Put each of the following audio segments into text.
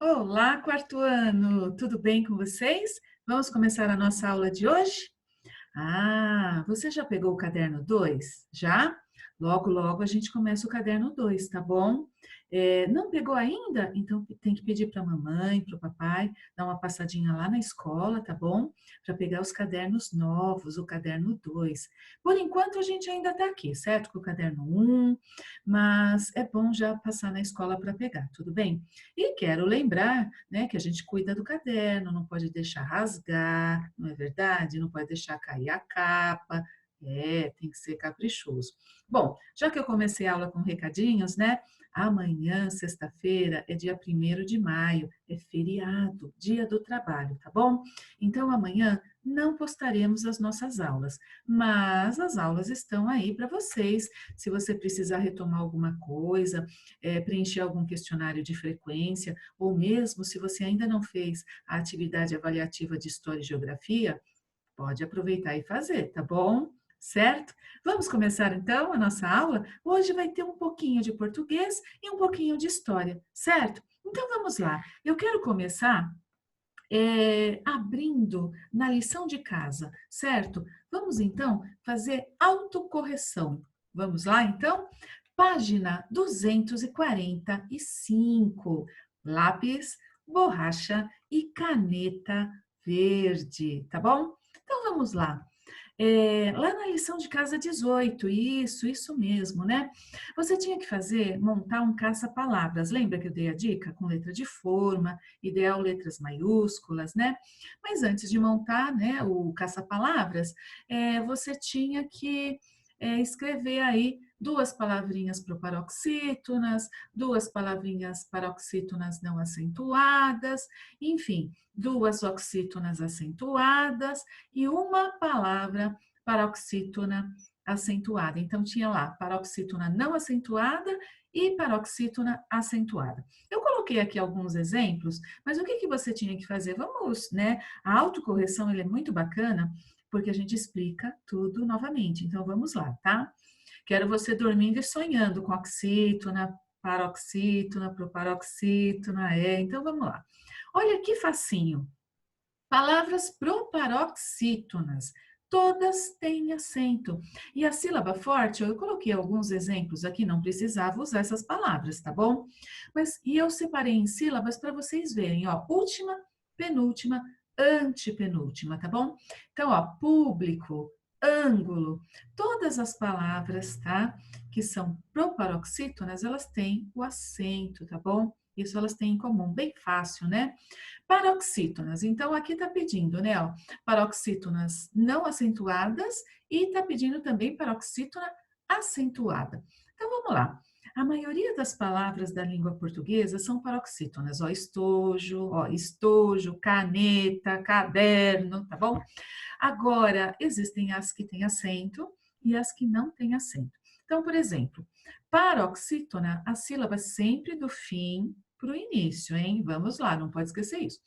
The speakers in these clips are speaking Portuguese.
Olá, quarto ano! Tudo bem com vocês? Vamos começar a nossa aula de hoje? Ah, você já pegou o caderno 2? Já? Logo, logo a gente começa o caderno 2, tá bom? Não pegou ainda? Então tem que pedir para a mamãe, para o papai, dar uma passadinha lá na escola, tá bom? Para pegar os cadernos novos, o caderno 2. Por enquanto a gente ainda está aqui, certo? Com o caderno 1, mas é bom já passar na escola para pegar, tudo bem? E quero lembrar, né, que a gente cuida do caderno, não pode deixar rasgar, não é verdade? Não pode deixar cair a capa. Tem que ser caprichoso. Bom, já que eu comecei a aula com recadinhos, né? Amanhã, sexta-feira, é dia 1º de maio, é feriado, dia do trabalho, tá bom? Então, amanhã não postaremos as nossas aulas, mas as aulas estão aí para vocês. Se você precisar retomar alguma coisa, preencher algum questionário de frequência, ou mesmo se você ainda não fez a atividade avaliativa de História e Geografia, pode aproveitar e fazer, tá bom? Certo? Vamos começar então a nossa aula? Hoje vai ter um pouquinho de português e um pouquinho de história, certo? Então vamos lá. Eu quero começar abrindo na lição de casa, certo? Vamos então fazer autocorreção. Vamos lá então? Página 245. Lápis, borracha e caneta verde, tá bom? Então vamos lá. Lá na lição de casa 18, isso mesmo, né? Você tinha que fazer, montar um caça-palavras. Lembra que eu dei a dica? Com letra de forma, ideal letras maiúsculas, né? Mas antes de montar, né, o caça-palavras, você tinha que escrever aí duas palavrinhas proparoxítonas, duas palavrinhas paroxítonas não acentuadas, enfim, duas oxítonas acentuadas e uma palavra paroxítona acentuada. Então, tinha lá paroxítona não acentuada e paroxítona acentuada. Eu coloquei aqui alguns exemplos, mas o que você tinha que fazer? Vamos, né? A autocorreção ele é muito bacana, porque a gente explica tudo novamente. Então, vamos lá, tá? Quero você dormindo e sonhando com oxítona, paroxítona, proparoxítona, então vamos lá. Olha que facinho. Palavras proparoxítonas, todas têm acento. E a sílaba forte, eu coloquei alguns exemplos aqui, não precisava usar essas palavras, tá bom? E eu separei em sílabas para vocês verem, ó, última, penúltima, antepenúltima, tá bom? Então, ó, público, ângulo, todas as palavras, tá? Que são proparoxítonas, elas têm o acento, tá bom? Isso elas têm em comum, bem fácil, né? Paroxítonas, então aqui está pedindo, né, ó, paroxítonas não acentuadas e está pedindo também paroxítona acentuada. Então vamos lá. A maioria das palavras da língua portuguesa são paroxítonas, ó, estojo, caneta, caderno, tá bom? Agora, existem as que têm acento e as que não têm acento. Então, por exemplo, paroxítona, a sílaba sempre do fim para o início, hein? Vamos lá, não pode esquecer isso.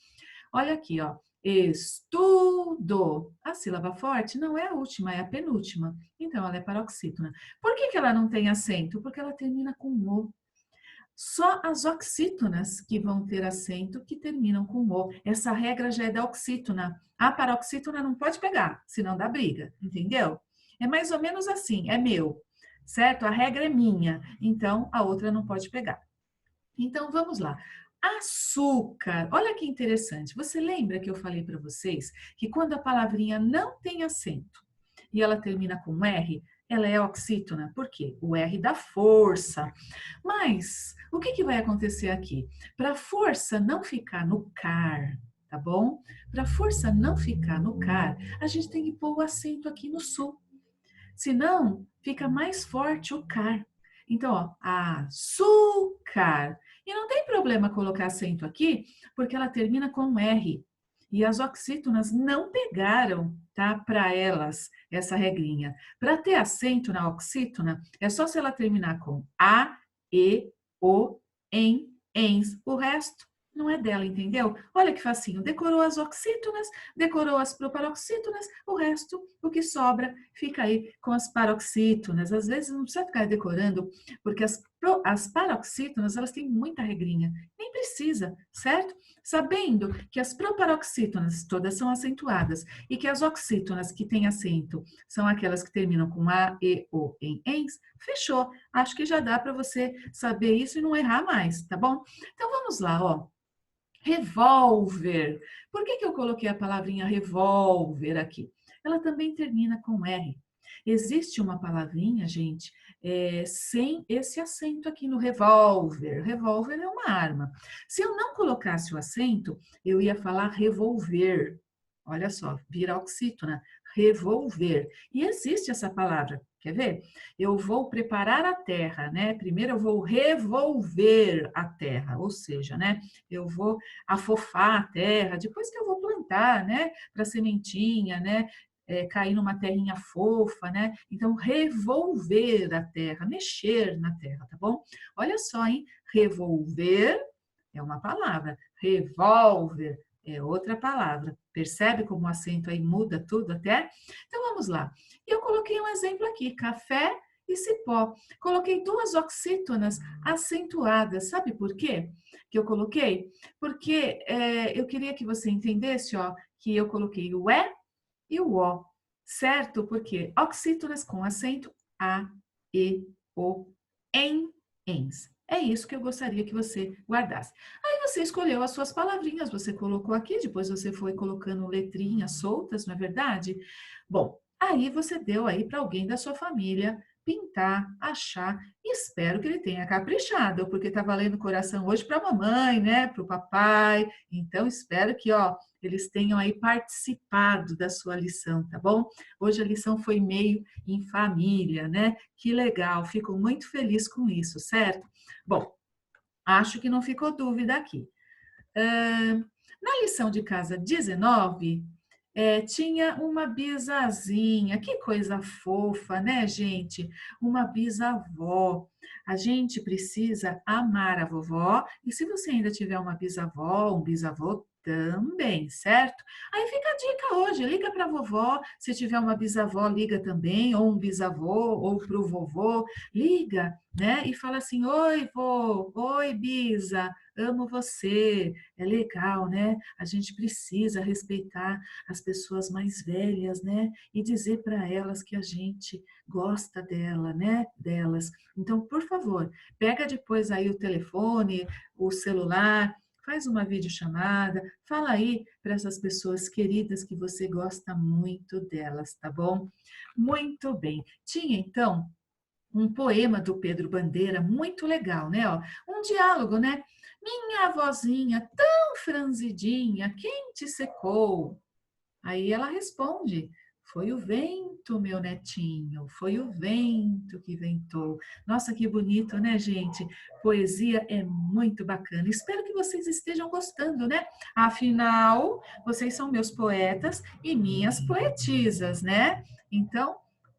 Olha aqui, ó. Estudo. A sílaba forte não é a última, é a penúltima. Então, ela é paroxítona. Por que ela não tem acento? Porque ela termina com o. Só as oxítonas que vão ter acento que terminam com o. Essa regra já é da oxítona. A paroxítona não pode pegar, senão dá briga, entendeu? É mais ou menos assim, é meu, certo? A regra é minha, então a outra não pode pegar. Então vamos lá. Açúcar. Olha que interessante. Você lembra que eu falei para vocês que quando a palavrinha não tem acento e ela termina com R, ela é oxítona. Por quê? O R dá força. Mas o que vai acontecer aqui? Para a força não ficar no car, tá bom? Para a força não ficar no car, a gente tem que pôr o acento aqui no sul. Senão, fica mais forte o car. Então, ó, açúcar. E não tem problema colocar acento aqui, porque ela termina com R. E as oxítonas não pegaram, tá? Para elas, essa regrinha. Para ter acento na oxítona, é só se ela terminar com A, E, O, ENS. O resto não é dela, entendeu? Olha que facinho. Decorou as oxítonas, decorou as proparoxítonas, o resto, o que sobra, fica aí com as paroxítonas. Às vezes não precisa ficar decorando, porque as As paroxítonas, elas têm muita regrinha, nem precisa, certo? Sabendo que as proparoxítonas todas são acentuadas e que as oxítonas que têm acento são aquelas que terminam com A, E, O em ens, fechou. Acho que já dá para você saber isso e não errar mais, tá bom? Então vamos lá, ó. Revólver. Por que eu coloquei a palavrinha revólver aqui? Ela também termina com R. Existe uma palavrinha, gente, sem esse acento aqui no revólver. Revólver é uma arma. Se eu não colocasse o acento, eu ia falar revolver. Olha só, vira oxítona, revolver. E existe essa palavra, quer ver? Eu vou preparar a terra, né? Primeiro eu vou revolver a terra, ou seja, né? Eu vou afofar a terra, depois que eu vou plantar, né? Para sementinha, né? Cair numa terrinha fofa, né? Então, revolver a terra, mexer na terra, tá bom? Olha só, hein? Revolver é uma palavra, revólver é outra palavra. Percebe como o acento aí muda tudo até? Então, vamos lá. E eu coloquei um exemplo aqui, café e cipó. Coloquei duas oxítonas acentuadas. Sabe por quê que eu coloquei? Porque eu queria que você entendesse, ó, que eu coloquei o E e o O, certo? Porque oxítonas com acento A, E, O, em, ens. É isso que eu gostaria que você guardasse. Aí você escolheu as suas palavrinhas, você colocou aqui, depois você foi colocando letrinhas soltas, não é verdade? Bom, aí você deu aí para alguém da sua família pintar, achar, e espero que ele tenha caprichado, porque tá valendo coração hoje para a mamãe, né, para o papai. Então espero que, ó, eles tenham aí participado da sua lição, tá bom? Hoje a lição foi meio em família, né? Que legal, fico muito feliz com isso, certo? Bom, acho que não ficou dúvida aqui. Na lição de casa 19, tinha uma bisazinha, que coisa fofa, né, gente? Uma bisavó. A gente precisa amar a vovó, e se você ainda tiver uma bisavó, um bisavô, também, certo? Aí fica a dica hoje, liga para a vovó, se tiver uma bisavó, liga também, ou um bisavô, ou para o vovô, liga, né? E fala assim, oi, vô, oi, bisa, amo você, é legal, né? A gente precisa respeitar as pessoas mais velhas, né? E dizer para elas que a gente gosta dela, né? Delas. Então, por favor, pega depois aí o telefone, o celular, faz uma videochamada, fala aí para essas pessoas queridas que você gosta muito delas, tá bom? Muito bem. Tinha então um poema do Pedro Bandeira muito legal, né? Ó, um diálogo, né? Minha avózinha tão franzidinha, quem te secou? Aí ela responde: foi o vento, meu netinho, foi o vento que ventou. Nossa, que bonito, né, gente? Poesia é muito bacana. Espero que vocês estejam gostando, né? Afinal, vocês são meus poetas e minhas poetisas, né? Então,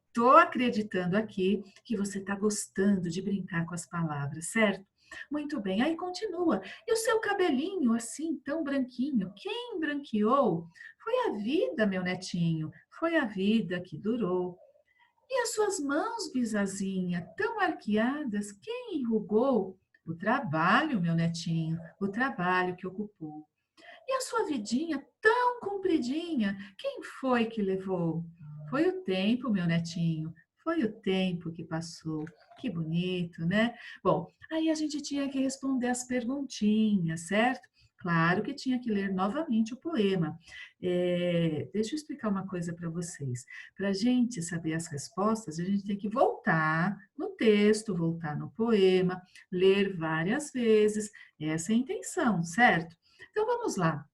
estou acreditando aqui que você está gostando de brincar com as palavras, certo? Muito bem, aí continua. E o seu cabelinho assim, tão branquinho, quem branqueou? Foi a vida, meu netinho, foi a vida que durou. E as suas mãos, bisazinha, tão arqueadas, quem enrugou? O trabalho, meu netinho, o trabalho que ocupou. E a sua vidinha tão compridinha, quem foi que levou? Foi o tempo, meu netinho, foi o tempo que passou. Que bonito, né? Bom, aí a gente tinha que responder as perguntinhas, certo? Claro que tinha que ler novamente o poema. Deixa eu explicar uma coisa para vocês. Para a gente saber as respostas, a gente tem que voltar no texto, voltar no poema, ler várias vezes. Essa é a intenção, certo? Então vamos lá.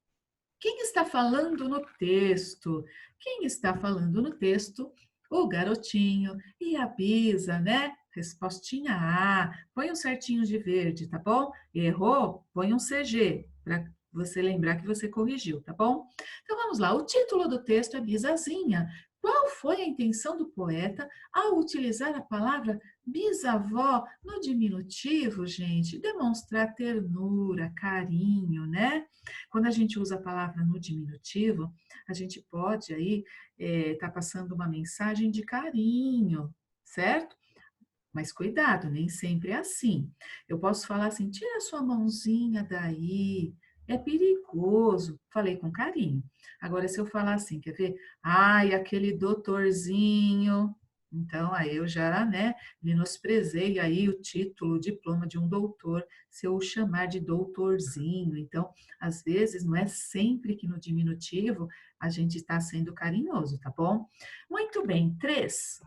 Quem está falando no texto? Quem está falando no texto? O garotinho e a Bisa, né? Respostinha A. Põe um certinho de verde, tá bom? Errou? Põe um CG, para você lembrar que você corrigiu, tá bom? Então vamos lá. O título do texto é Bisazinha. Qual foi a intenção do poeta ao utilizar a palavra bisavó no diminutivo, gente? Demonstrar ternura, carinho, né? Quando a gente usa a palavra no diminutivo, a gente pode aí tá passando uma mensagem de carinho, certo? Mas cuidado, nem sempre é assim. Eu posso falar assim: tira a sua mãozinha daí, é perigoso. Falei com carinho. Agora, se eu falar assim, quer ver? Ai, aquele doutorzinho. Então, aí eu já, né, menosprezei aí o título, o diploma de um doutor, se eu o chamar de doutorzinho. Então, às vezes, não é sempre que no diminutivo a gente está sendo carinhoso, tá bom? Muito bem, 3.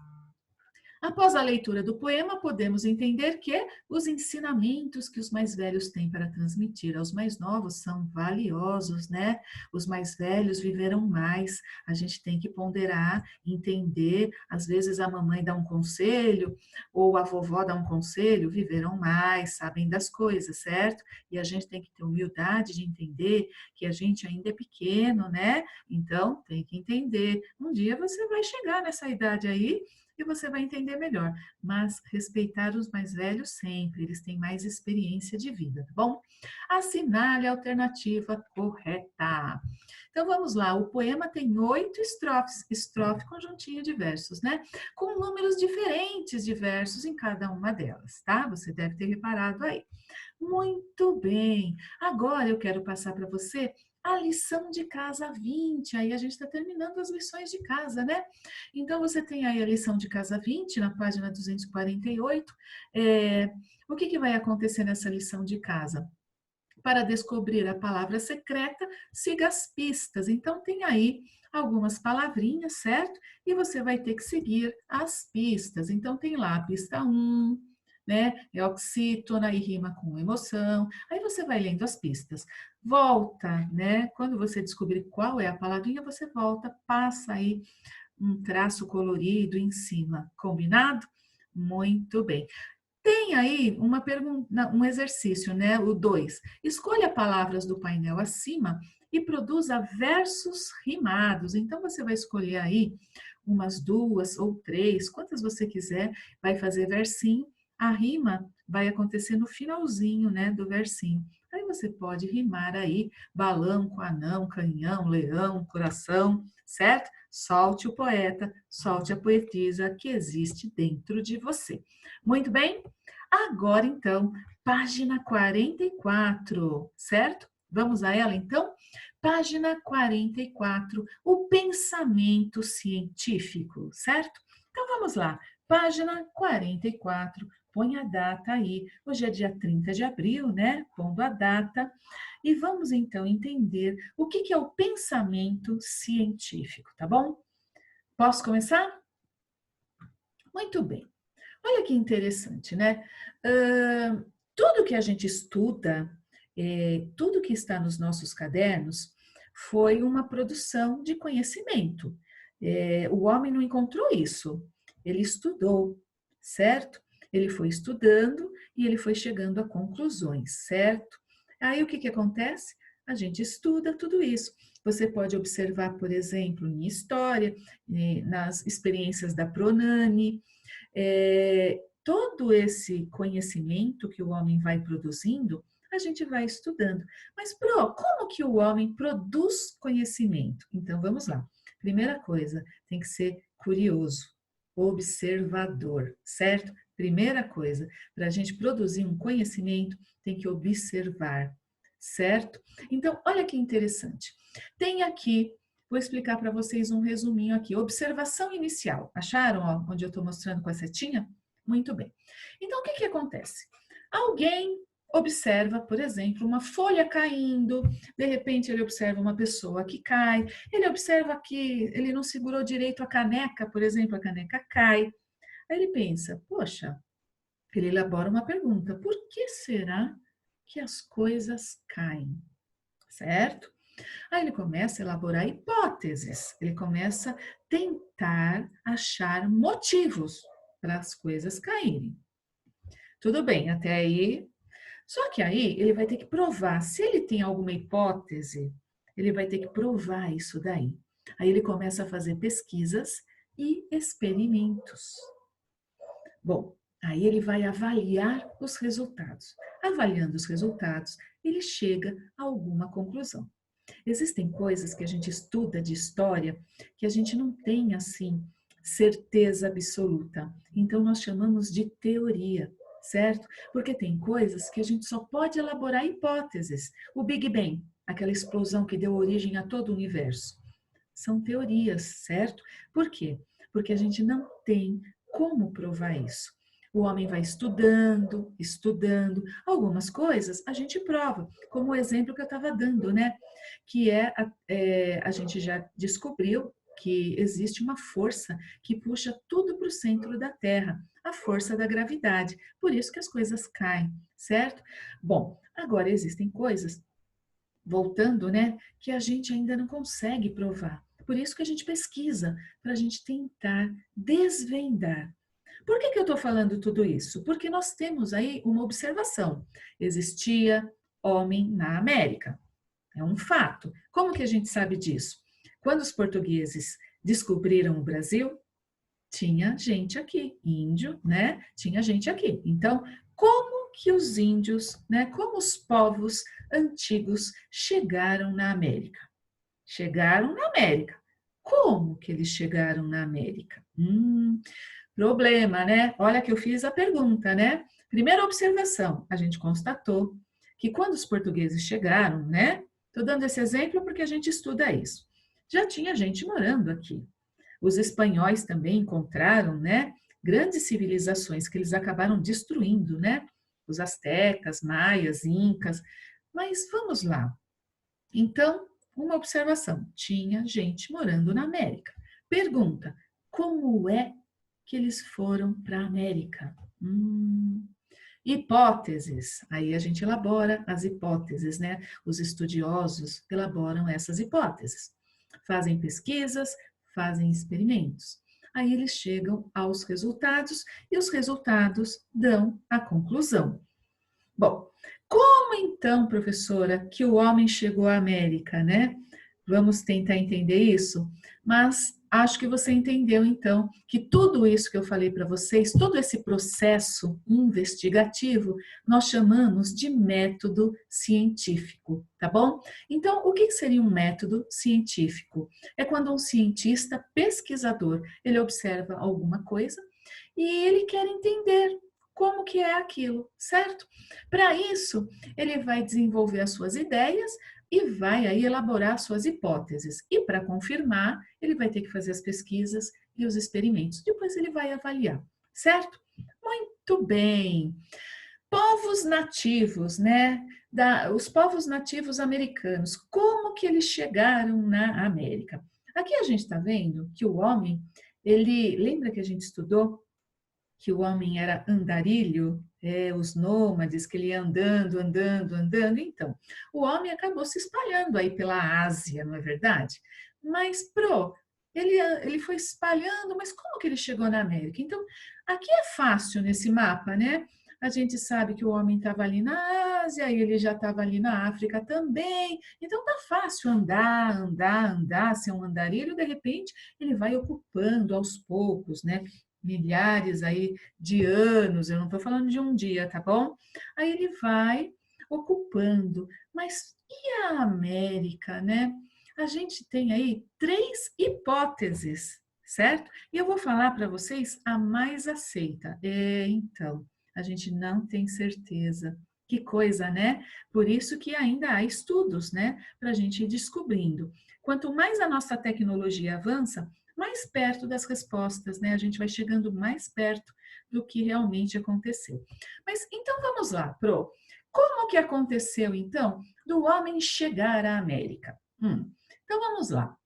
Após a leitura do poema, podemos entender que os ensinamentos que os mais velhos têm para transmitir aos mais novos são valiosos, né? Os mais velhos viveram mais, a gente tem que ponderar, entender. Às vezes a mamãe dá um conselho, ou a vovó dá um conselho, viveram mais, sabem das coisas, certo? E a gente tem que ter humildade de entender que a gente ainda é pequeno, né? Então, tem que entender. Um dia você vai chegar nessa idade aí e você vai entender melhor. Mas respeitar os mais velhos sempre, eles têm mais experiência de vida, tá bom? Assinale a alternativa correta. Então vamos lá, o poema tem 8 estrofes, estrofe conjuntinho de versos, né? Com números diferentes de versos em cada uma delas, tá? Você deve ter reparado aí. Muito bem. Agora eu quero passar para você a lição de casa 20. Aí a gente está terminando as lições de casa, né? Então você tem aí a lição de casa 20 na página 248. O que vai acontecer nessa lição de casa? Para descobrir a palavra secreta, siga as pistas. Então, tem aí algumas palavrinhas, certo? E você vai ter que seguir as pistas. Então, tem lá a pista 1, né? É oxítona e rima com emoção. Aí você vai lendo as pistas. Volta, né? Quando você descobrir qual é a palavrinha, você volta, passa aí um traço colorido em cima. Combinado? Muito bem. Tem aí uma pergunta, um exercício, né? O 2. Escolha palavras do painel acima e produza versos rimados. Então, você vai escolher aí umas 2 ou 3, quantas você quiser, vai fazer versinho. A rima vai acontecer no finalzinho, né, do versinho. Aí você pode rimar aí balão com anão, canhão, leão, coração, certo? Solte o poeta, solte a poetisa que existe dentro de você. Muito bem? Agora, então, página 44, certo? Vamos a ela, então? Página 44, o pensamento científico, certo? Então, vamos lá. Página 44, põe a data aí. Hoje é dia 30 de abril, né? Pondo a data. E vamos, então, entender o que é o pensamento científico, tá bom? Posso começar? Muito bem. Olha que interessante, né? Tudo que a gente estuda, tudo que está nos nossos cadernos, foi uma produção de conhecimento. O homem não encontrou isso, ele estudou, certo? Ele foi estudando e ele foi chegando a conclusões, certo? Aí o que acontece? A gente estuda tudo isso. Você pode observar, por exemplo, em história, nas experiências da Pronani, todo esse conhecimento que o homem vai produzindo, a gente vai estudando. Mas, como que o homem produz conhecimento? Então, vamos lá. Primeira coisa, tem que ser curioso, observador, certo? Primeira coisa, para a gente produzir um conhecimento, tem que observar, certo? Então, olha que interessante. Tem aqui, vou explicar para vocês um resuminho aqui. Observação inicial. Acharam, ó, onde eu estou mostrando com a setinha? Muito bem. Então, o que acontece? Alguém observa, por exemplo, uma folha caindo, de repente ele observa uma pessoa que cai, ele observa que ele não segurou direito a caneca, por exemplo, a caneca cai. Aí ele pensa, poxa, ele elabora uma pergunta, por que será que as coisas caem? Certo? Aí ele começa a elaborar hipóteses, ele começa a tentar achar motivos para as coisas caírem. Tudo bem, até aí. Só que aí ele vai ter que provar. Se ele tem alguma hipótese, ele vai ter que provar isso daí. Aí ele começa a fazer pesquisas e experimentos. Bom, aí ele vai avaliar os resultados. Avaliando os resultados, ele chega a alguma conclusão. Existem coisas que a gente estuda de história que a gente não tem assim certeza absoluta. Então, nós chamamos de teoria, certo? Porque tem coisas que a gente só pode elaborar hipóteses. O Big Bang, aquela explosão que deu origem a todo o universo. São teorias, certo? Por quê? Porque a gente não tem como provar isso. O homem vai estudando, estudando. Algumas coisas a gente prova, como o exemplo que eu estava dando, né? Que a gente já descobriu que existe uma força que puxa tudo para o centro da Terra, a força da gravidade. Por isso que as coisas caem, certo? Bom, agora existem coisas, voltando, né, que a gente ainda não consegue provar. Por isso que a gente pesquisa, para a gente tentar desvendar. Por que eu estou falando tudo isso? Porque nós temos aí uma observação. Existia homem na América. É um fato. Como que a gente sabe disso? Quando os portugueses descobriram o Brasil, tinha gente aqui, índio, né? Tinha gente aqui. Então, como que os índios, né? Como os povos antigos chegaram na América? Chegaram na América. Como que eles chegaram na América? Problema, né? Olha que eu fiz a pergunta, né? Primeira observação, a gente constatou que quando os portugueses chegaram, né? Estou dando esse exemplo porque a gente estuda isso. Já tinha gente morando aqui. Os espanhóis também encontraram, né? Grandes civilizações que eles acabaram destruindo, né? Os astecas, maias, incas. Mas vamos lá. Então, uma observação: tinha gente morando na América. Pergunta: como é que eles foram para a América? Hipóteses. Aí a gente elabora as hipóteses, né? Os estudiosos elaboram essas hipóteses. Fazem pesquisas, fazem experimentos. Aí eles chegam aos resultados e os resultados dão a conclusão. Bom, como então, professora, que o homem chegou à América, né? Vamos tentar entender isso, mas acho que você entendeu então que tudo isso que eu falei para vocês, todo esse processo investigativo, nós chamamos de método científico, tá bom? Então, o que seria um método científico? É quando um cientista, pesquisador, ele observa alguma coisa e ele quer entender como que é aquilo, certo? Para isso, ele vai desenvolver as suas ideias e vai aí elaborar suas hipóteses. E para confirmar, ele vai ter que fazer as pesquisas e os experimentos. Depois ele vai avaliar, certo? Muito bem. Povos nativos, né? Os povos nativos americanos, como que eles chegaram na América? Aqui a gente está vendo que o homem, ele, lembra que a gente estudou que o homem era andarilho, os nômades, que ele ia andando, andando, andando. Então, o homem acabou se espalhando aí pela Ásia, não é verdade? Mas, ele foi espalhando, mas como que ele chegou na América? Então, aqui é fácil nesse mapa, né? A gente sabe que o homem estava ali na Ásia, e ele já estava ali na África também. Então, tá fácil andar, andar, andar, ser um andarilho, de repente, ele vai ocupando aos poucos, né? Milhares aí de anos, eu não estou falando de um dia, tá bom? Aí ele vai ocupando. Mas e a América, né? A gente tem aí três hipóteses, certo? E eu vou falar para vocês a mais aceita. Então, a gente não tem certeza. Que coisa, né? Por isso que ainda há estudos, né? Para a gente ir descobrindo. Quanto mais a nossa tecnologia avança, mais perto das respostas, né? A gente vai chegando mais perto do que realmente aconteceu. Mas então vamos lá, Pro. Como que aconteceu então do homem chegar à América? Então vamos lá.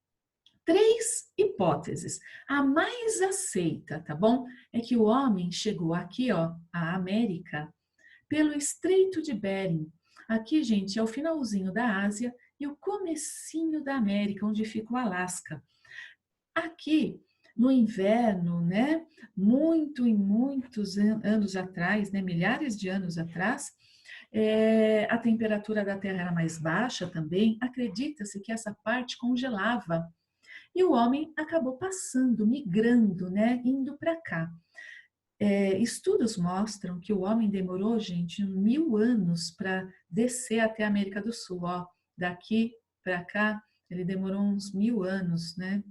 Três hipóteses. A mais aceita, tá bom? É que o homem chegou aqui, ó, à América, pelo Estreito de Bering. Aqui, gente, é o finalzinho da Ásia e o comecinho da América, onde fica o Alasca. Aqui, no inverno, né, muito e muitos anos atrás, né, milhares de anos atrás, a temperatura da Terra era mais baixa também, acredita-se que essa parte congelava. E o homem acabou passando, migrando, né, indo para cá. Estudos mostram que o homem demorou, gente, 1000 anos para descer até a América do Sul. Ó, daqui para cá, ele demorou uns 1000 anos, né?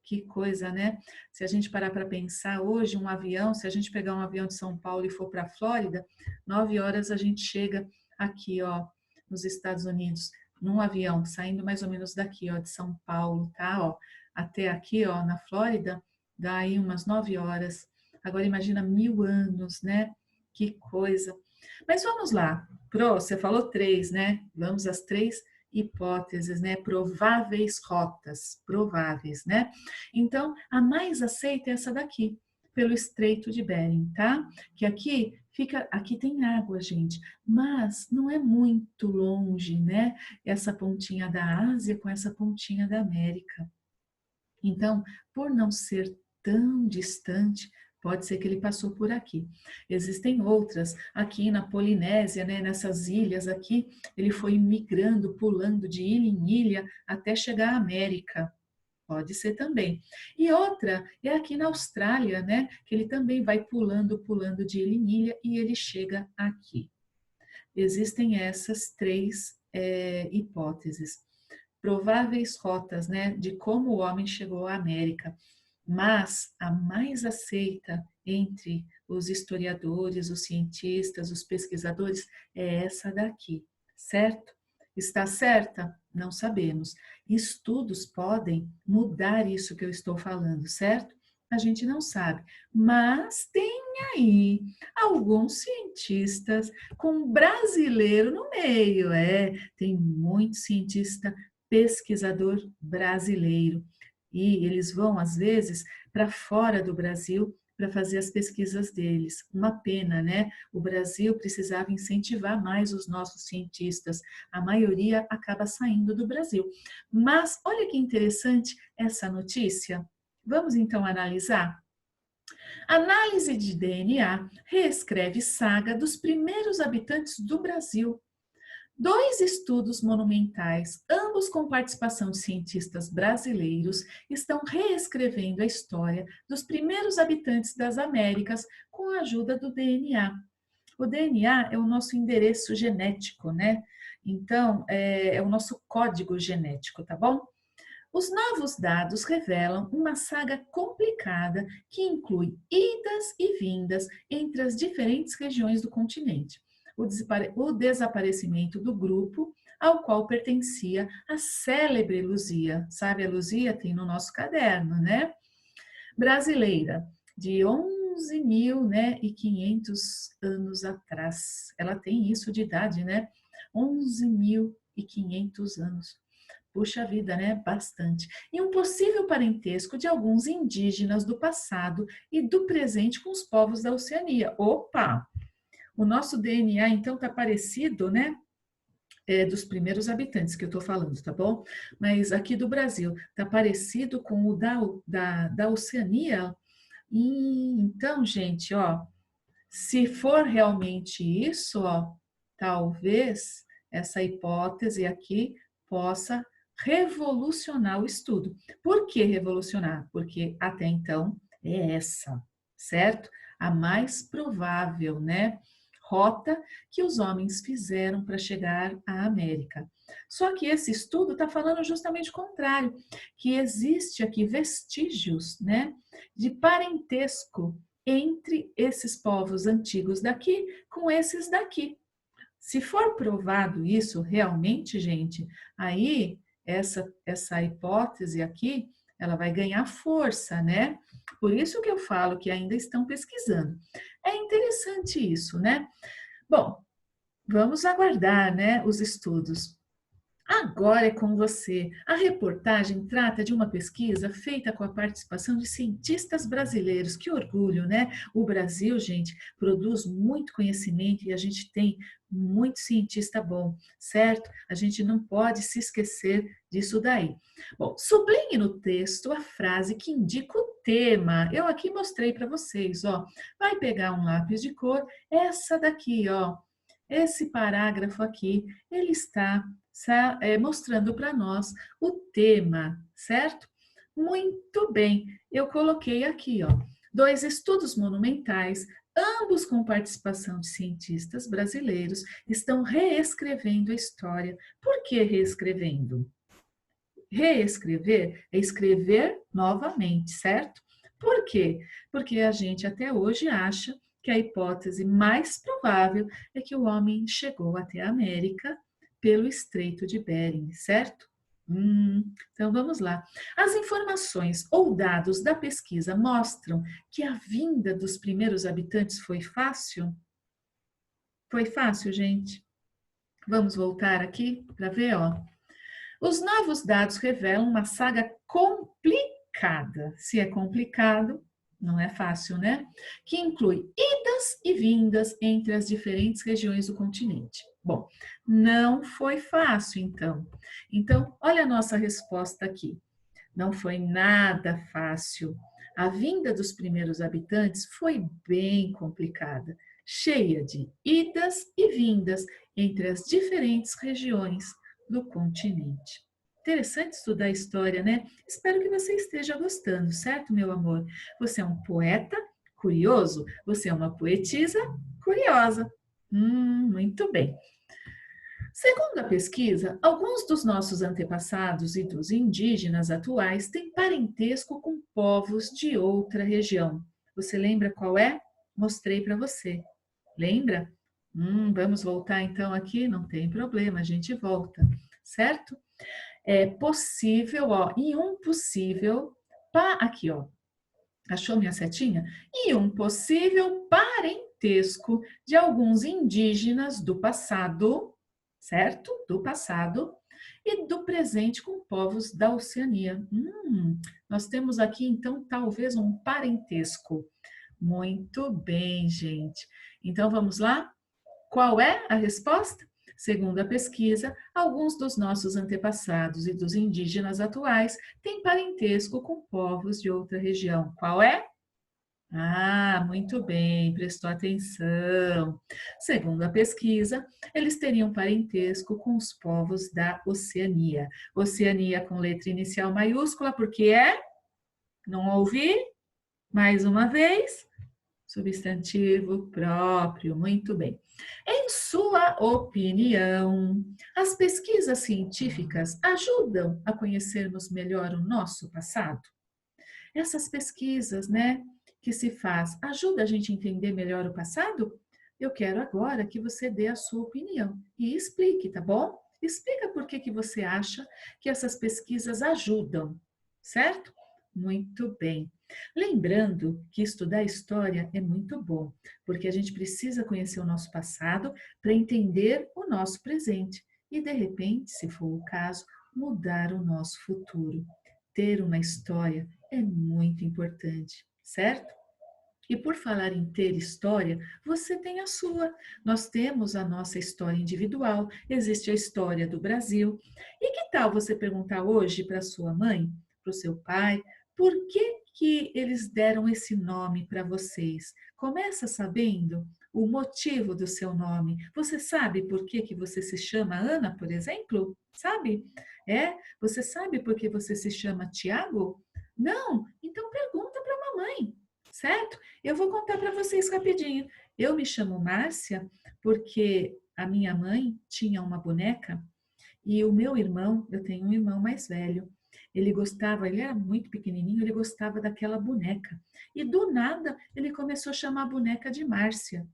Que coisa, né? Se a gente parar para pensar, hoje um avião, se a gente pegar um avião de São Paulo e for para a Flórida, 9 horas a gente chega aqui, ó, nos Estados Unidos, num avião, saindo mais ou menos daqui, ó, de São Paulo, tá? Ó, até aqui, ó, na Flórida, dá aí umas 9 horas. Agora imagina 1000 anos, né? Que coisa. Mas vamos lá. Pro, você falou três, né? Vamos às três hipóteses, né? Prováveis rotas, prováveis, né? Então, a mais aceita é essa daqui, pelo Estreito de Bering, tá? Que aqui fica, aqui tem água, gente, mas não é muito longe, né? Essa pontinha da Ásia com essa pontinha da América. Então, por não ser tão distante, pode ser que ele passou por aqui. Existem outras, aqui na Polinésia, né, nessas ilhas aqui, ele foi migrando, pulando de ilha em ilha até chegar à América. Pode ser também. E outra é aqui na Austrália, né, que ele também vai pulando, pulando de ilha em ilha e ele chega aqui. Existem essas três hipóteses prováveis rotas, né, de como o homem chegou à América, mas a mais aceita entre os historiadores, os cientistas, os pesquisadores é essa daqui, certo? Está certa? Não sabemos. Estudos podem mudar isso que eu estou falando, certo? A gente não sabe, mas tem aí alguns cientistas com brasileiro no meio, tem muito cientista pesquisador brasileiro. E eles vão, às vezes, para fora do Brasil para fazer as pesquisas deles. Uma pena, né? O Brasil precisava incentivar mais os nossos cientistas. A maioria acaba saindo do Brasil. Mas olha que interessante essa notícia. Vamos então analisar? Análise de DNA reescreve saga dos primeiros habitantes do Brasil. Dois estudos monumentais, ambos com participação de cientistas brasileiros, estão reescrevendo a história dos primeiros habitantes das Américas com a ajuda do DNA. O DNA é o nosso endereço genético, né? Então, é o nosso código genético, tá bom? Os novos dados revelam uma saga complicada que inclui idas e vindas entre as diferentes regiões do continente. O desaparecimento do grupo ao qual pertencia a célebre Luzia. Sabe, a Luzia tem no nosso caderno, né? Brasileira, de 11.000, né, e 500 anos atrás. Ela tem isso de idade, né? 11.500 anos. Puxa vida, né? Bastante. E um possível parentesco de alguns indígenas do passado e do presente com os povos da Oceania. Opa! O nosso DNA, então, está parecido, né? Dos primeiros habitantes que eu estou falando, tá bom? Mas aqui do Brasil, está parecido com o da Oceania. E, então, gente, ó, se for realmente isso, ó, talvez essa hipótese aqui possa revolucionar o estudo. Por que revolucionar? Porque até então é essa, certo? A mais provável, né? Rota que os homens fizeram para chegar à América. Só que esse estudo está falando justamente o contrário, que existe aqui vestígios, né, de parentesco entre esses povos antigos daqui com esses daqui. Se for provado isso realmente, gente, aí essa hipótese aqui, ela vai ganhar força, né? Por isso que eu falo que ainda estão pesquisando. É interessante isso, né? Bom, vamos aguardar, né, os estudos. Agora é com você. A reportagem trata de uma pesquisa feita com a participação de cientistas brasileiros. Que orgulho, né? O Brasil, gente, produz muito conhecimento e a gente tem muito cientista bom, certo? A gente não pode se esquecer disso daí. Bom, sublinhe no texto a frase que indica o tema. Eu aqui mostrei para vocês, ó. Vai pegar um lápis de cor, essa daqui, ó. Esse parágrafo aqui, ele está mostrando para nós o tema, certo? Muito bem, eu coloquei aqui, ó, dois estudos monumentais, ambos com participação de cientistas brasileiros, estão reescrevendo a história. Por que reescrevendo? Reescrever é escrever novamente, certo? Por quê? Porque a gente até hoje acha que a hipótese mais provável é que o homem chegou até a América pelo Estreito de Bering, certo? Então vamos lá. As informações ou dados da pesquisa mostram que a vinda dos primeiros habitantes foi fácil? Foi fácil, gente? Vamos voltar aqui para ver, ó. Os novos dados revelam uma saga complicada. Se é complicado, não é fácil, né? Que inclui idas e vindas entre as diferentes regiões do continente. Bom, não foi fácil, então. Então, olha a nossa resposta aqui. Não foi nada fácil. A vinda dos primeiros habitantes foi bem complicada, cheia de idas e vindas entre as diferentes regiões do continente. Interessante estudar história, né? Espero que você esteja gostando, certo, meu amor? Você é um poeta curioso? Você é uma poetisa curiosa. Muito bem. Segundo a pesquisa, alguns dos nossos antepassados e dos indígenas atuais têm parentesco com povos de outra região. Você lembra qual é? Mostrei para você. Lembra? Vamos voltar então aqui? Não tem problema, a gente volta, certo? É possível, ó, e um possível, aqui, ó, achou minha setinha? E um possível parentesco de alguns indígenas do passado, certo? Do passado e do presente com povos da Oceania. Nós temos aqui então talvez um parentesco. Muito bem, gente. Então vamos lá? Qual é a resposta? Segundo a pesquisa, alguns dos nossos antepassados e dos indígenas atuais têm parentesco com povos de outra região. Qual é? Muito bem, prestou atenção. Segundo a pesquisa, eles teriam parentesco com os povos da Oceania. Oceania com letra inicial maiúscula, porque é? Não ouvi? Mais uma vez? Substantivo próprio, muito bem. Em sua opinião, as pesquisas científicas ajudam a conhecermos melhor o nosso passado? Essas pesquisas, né, que se faz, ajuda a gente a entender melhor o passado? Eu quero agora que você dê a sua opinião e explique, tá bom? Explica por que você acha que essas pesquisas ajudam, certo? Muito bem. Lembrando que estudar história é muito bom, porque a gente precisa conhecer o nosso passado para entender o nosso presente e, de repente, se for o caso, mudar o nosso futuro. Ter uma história é muito importante, certo? E por falar em ter história, você tem a sua. Nós temos a nossa história individual, existe a história do Brasil. E que tal você perguntar hoje para sua mãe, para o seu pai, por que eles deram esse nome para vocês? Começa sabendo o motivo do seu nome. Você sabe por que você se chama Ana, por exemplo? Sabe? Você sabe por que você se chama Tiago? Não? Então pergunta para a mamãe, certo? Eu vou contar para vocês rapidinho. Eu me chamo Márcia porque a minha mãe tinha uma boneca e o meu irmão, eu tenho um irmão mais velho, ele gostava, ele era muito pequenininho, ele gostava daquela boneca. E do nada ele começou a chamar a boneca de Márcia.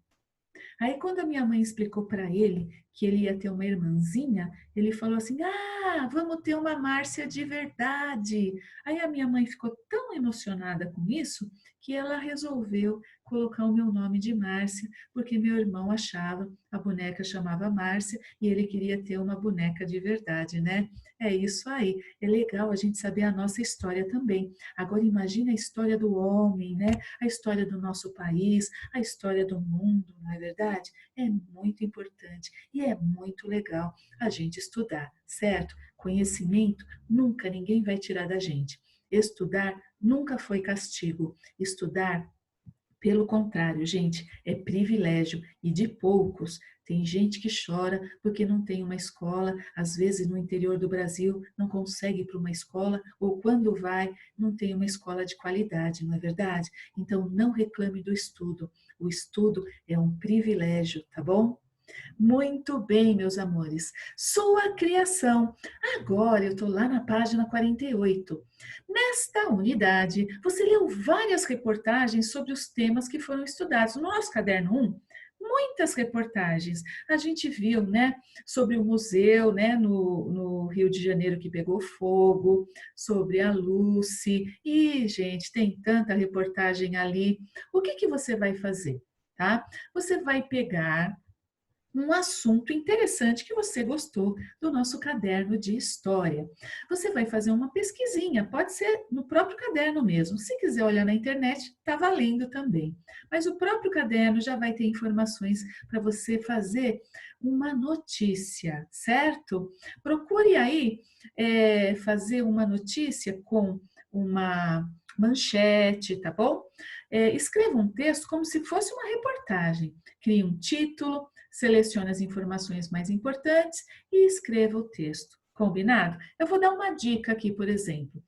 Aí, quando a minha mãe explicou para ele que ele ia ter uma irmãzinha, ele falou assim: Ah, vamos ter uma Márcia de verdade. Aí a minha mãe ficou tão emocionada com isso que ela resolveu colocar o meu nome de Márcia, porque meu irmão achava a boneca chamava Márcia e ele queria ter uma boneca de verdade, né? É isso aí. É legal a gente saber a nossa história também. Agora imagine a história do homem, né? A história do nosso país, a história do mundo, não é verdade? É muito importante e é muito legal a gente estudar, certo? Conhecimento nunca ninguém vai tirar da gente. Estudar nunca foi castigo. Estudar, pelo contrário, gente, é privilégio e de poucos. Tem gente que chora porque não tem uma escola, às vezes no interior do Brasil não consegue ir para uma escola, ou quando vai, não tem uma escola de qualidade, não é verdade? Então não reclame do estudo. O estudo é um privilégio, tá bom? Muito bem, meus amores. Sua criação. Agora eu estou lá na página 48. Nesta unidade, você leu várias reportagens sobre os temas que foram estudados. No nosso caderno 1, muitas reportagens. A gente viu, né, sobre o museu, né, no Rio de Janeiro que pegou fogo, sobre a Lucy. E, gente, tem tanta reportagem ali. O que que você vai fazer? Tá? Você vai pegar um assunto interessante que você gostou do nosso caderno de história. Você vai fazer uma pesquisinha, pode ser no próprio caderno mesmo. Se quiser olhar na internet, está valendo também. Mas o próprio caderno já vai ter informações para você fazer uma notícia, certo? Procure aí fazer uma notícia com uma manchete, tá bom? Escreva um texto como se fosse uma reportagem. Crie um título, selecione as informações mais importantes e escreva o texto. Combinado? Eu vou dar uma dica aqui, por exemplo.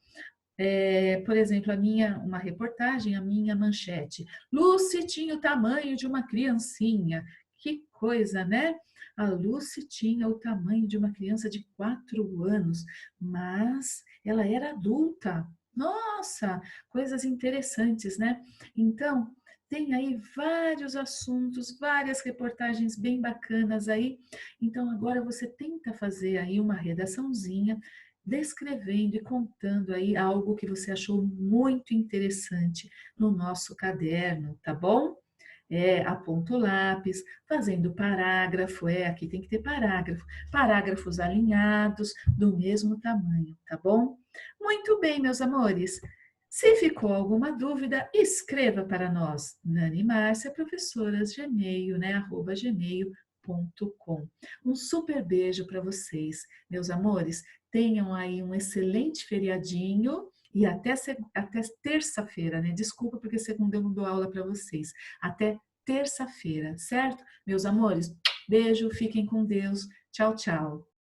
Uma reportagem, a minha manchete. Lucy tinha o tamanho de uma criancinha. Que coisa, né? A Lucy tinha o tamanho de uma criança de 4 anos, mas ela era adulta. Nossa, coisas interessantes, né? Então, tem aí vários assuntos, várias reportagens bem bacanas aí. Então, agora você tenta fazer aí uma redaçãozinha descrevendo e contando aí algo que você achou muito interessante no nosso caderno, tá bom? Aponta o lápis, fazendo parágrafo, aqui tem que ter parágrafo, parágrafos alinhados, do mesmo tamanho, tá bom? Muito bem, meus amores. Se ficou alguma dúvida, escreva para nós, Nani e Márcia, professoras Gmail, né, @gmail.com. Um super beijo para vocês, meus amores. Tenham aí um excelente feriadinho e até terça-feira, né? Desculpa porque segunda eu não dou aula para vocês. Até terça-feira, certo? Meus amores, beijo, fiquem com Deus. Tchau, tchau.